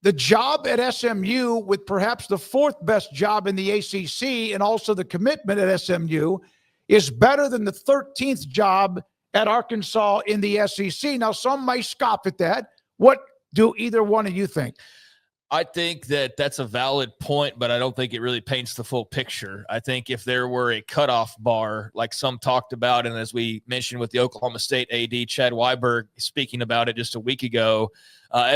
the job at SMU, with perhaps the fourth best job in the ACC and also the commitment at SMU, is better than the 13th job at Arkansas in the SEC. Now, some may scoff at that. What do either one of you think? I think that that's a valid point, but I don't think it really paints the full picture. I think if there were a cutoff bar, like some talked about, and as we mentioned with the Oklahoma State AD, Chad Weiberg, speaking about it just a week ago,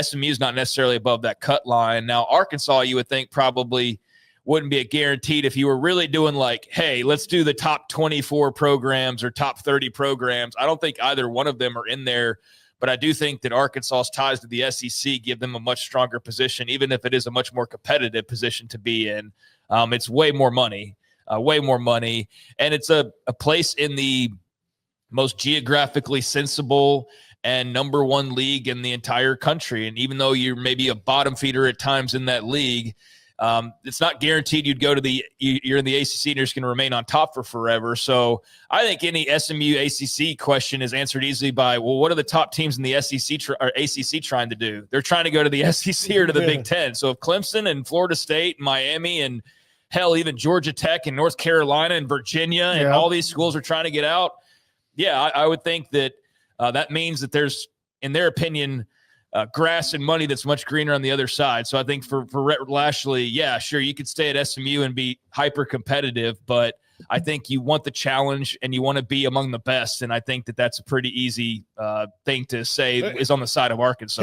SMU is not necessarily above that cut line. Now, Arkansas, you would think probably wouldn't be a guaranteed if you were really doing like, hey, let's do the top 24 programs or top 30 programs. I don't think either one of them are in there. But I do think that Arkansas's ties to the SEC give them a much stronger position, even if it is a much more competitive position to be in. It's way more money. And it's a place in the most geographically sensible and number one league in the entire country. And even though you're maybe a bottom feeder at times in that league, it's not guaranteed you're in the ACC and you're just going to remain on top for forever. So I think any SMU ACC question is answered easily by, well, what are the top teams in the SEC or ACC trying to do? They're trying to go to the SEC or to the Big Ten. So if Clemson and Florida State, and Miami, and hell, even Georgia Tech and North Carolina and Virginia and all these schools are trying to get out, I would think that that means that there's, in their opinion, grass and money that's much greener on the other side. So I think for Rhett Lashley, sure, you could stay at SMU and be hyper competitive, but I think you want the challenge and you want to be among the best. And I think that that's a pretty easy thing to say is on the side of Arkansas.